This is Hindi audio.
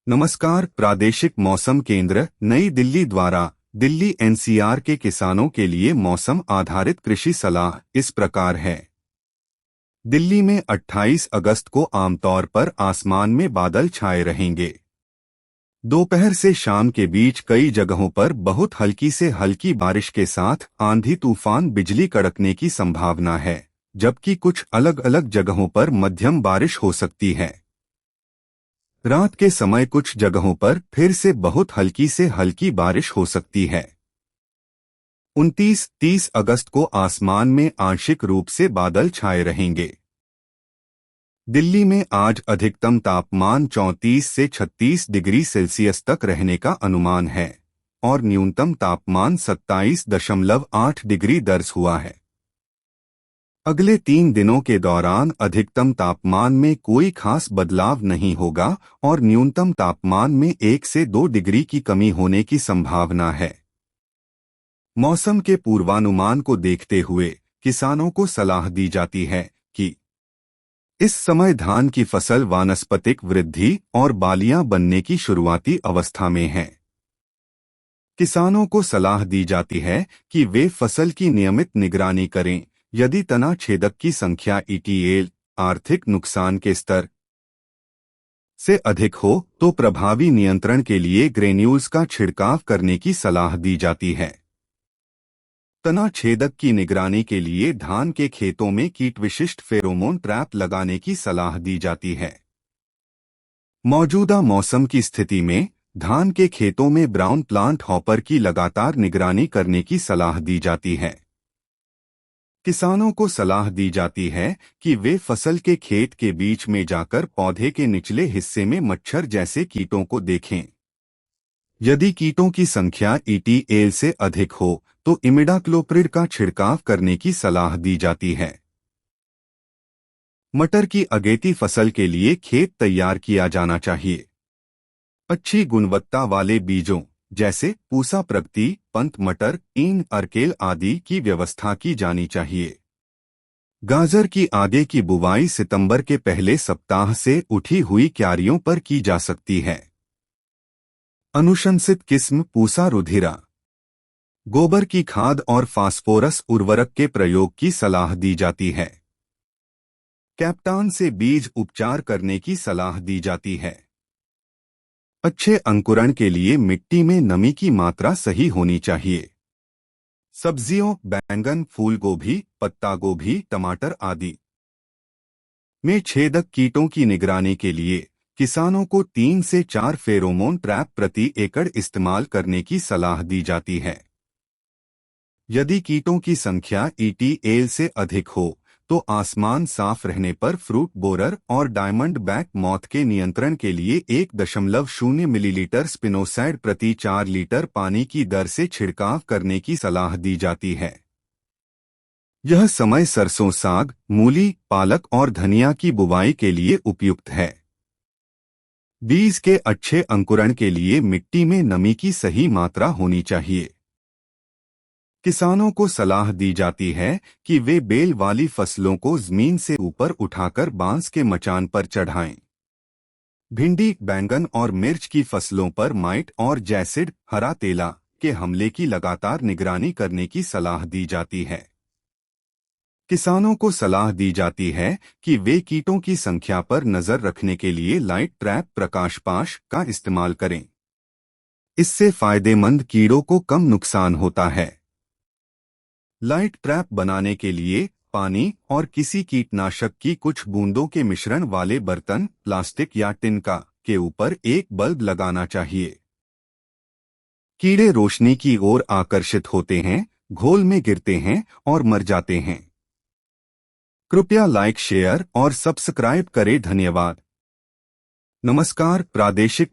नमस्कार। प्रादेशिक मौसम केंद्र नई दिल्ली द्वारा दिल्ली एनसीआर के किसानों के लिए मौसम आधारित कृषि सलाह इस प्रकार है। दिल्ली में 28 अगस्त को आमतौर पर आसमान में बादल छाए रहेंगे। दोपहर से शाम के बीच कई जगहों पर बहुत हल्की से हल्की बारिश के साथ आंधी तूफान बिजली कड़कने की संभावना है, जबकि कुछ अलग अलग जगहों पर मध्यम बारिश हो सकती है। रात के समय कुछ जगहों पर फिर से बहुत हल्की से हल्की बारिश हो सकती है। 29-30 अगस्त को आसमान में आंशिक रूप से बादल छाए रहेंगे। दिल्ली में आज अधिकतम तापमान 34 से 36 डिग्री सेल्सियस तक रहने का अनुमान है और न्यूनतम तापमान 27.8 डिग्री दर्ज हुआ है। अगले 3 दिनों के दौरान अधिकतम तापमान में कोई खास बदलाव नहीं होगा और न्यूनतम तापमान में 1 से 2 डिग्री की कमी होने की संभावना है। मौसम के पूर्वानुमान को देखते हुए किसानों को सलाह दी जाती है कि इस समय धान की फसल वानस्पतिक वृद्धि और बालियां बनने की शुरुआती अवस्था में है। किसानों को सलाह दी जाती है कि वे फसल की नियमित निगरानी करें। यदि तना छेदक की संख्या ETL आर्थिक नुकसान के स्तर से अधिक हो तो प्रभावी नियंत्रण के लिए ग्रेन्यूल्स का छिड़काव करने की सलाह दी जाती है। तना छेदक की निगरानी के लिए धान के खेतों में कीट विशिष्ट फेरोमोन ट्रैप लगाने की सलाह दी जाती है। मौजूदा मौसम की स्थिति में धान के खेतों में ब्राउन प्लांट हॉपर की लगातार निगरानी करने की सलाह दी जाती है। किसानों को सलाह दी जाती है कि वे फसल के खेत के बीच में जाकर पौधे के निचले हिस्से में मच्छर जैसे कीटों को देखें। यदि कीटों की संख्या ETL से अधिक हो तो इमिडाक्लोप्रिड का छिड़काव करने की सलाह दी जाती है। मटर की अगेती फसल के लिए खेत तैयार किया जाना चाहिए। अच्छी गुणवत्ता वाले बीजों जैसे पूसा प्रगति, पंत मटर, इन अर्केल आदि की व्यवस्था की जानी चाहिए। गाजर की आगे की बुवाई सितंबर के पहले सप्ताह से उठी हुई क्यारियों पर की जा सकती है। अनुशंसित किस्म पूसा रुधिरा। गोबर की खाद और फास्फोरस उर्वरक के प्रयोग की सलाह दी जाती है। कैप्टान से बीज उपचार करने की सलाह दी जाती है। अच्छे अंकुरण के लिए मिट्टी में नमी की मात्रा सही होनी चाहिए। सब्जियों बैंगन, फूल गोभी, पत्ता गोभी, टमाटर आदि में छेदक कीटों की निगरानी के लिए किसानों को 3 से 4 फेरोमोन ट्रैप प्रति एकड़ इस्तेमाल करने की सलाह दी जाती है। यदि कीटों की संख्या ETL से अधिक हो तो आसमान साफ रहने पर फ्रूट बोरर और डायमंड बैक मॉथ के नियंत्रण के लिए 1.0 मिलीलीटर स्पिनोसाइड प्रति 4 लीटर पानी की दर से छिड़काव करने की सलाह दी जाती है। यह समय सरसों, साग, मूली, पालक और धनिया की बुवाई के लिए उपयुक्त है। बीज के अच्छे अंकुरण के लिए मिट्टी में नमी की सही मात्रा होनी चाहिए। किसानों को सलाह दी जाती है कि वे बेल वाली फसलों को जमीन से ऊपर उठाकर बांस के मचान पर चढ़ाएं। भिंडी, बैंगन और मिर्च की फसलों पर माइट और जैसिड, हरा तेला के हमले की लगातार निगरानी करने की सलाह दी जाती है। किसानों को सलाह दी जाती है कि वे कीटों की संख्या पर नजर रखने के लिए लाइट ट्रैप प्रकाशपाश का इस्तेमाल करें। इससे फायदेमंद कीड़ों को कम नुकसान होता है। लाइट ट्रैप बनाने के लिए पानी और किसी कीटनाशक की कुछ बूंदों के मिश्रण वाले बर्तन, प्लास्टिक या टिन के ऊपर एक बल्ब लगाना चाहिए। कीड़े रोशनी की ओर आकर्षित होते हैं, घोल में गिरते हैं और मर जाते हैं। कृपया लाइक, शेयर और सब्सक्राइब करें। धन्यवाद। नमस्कार। प्रादेशिक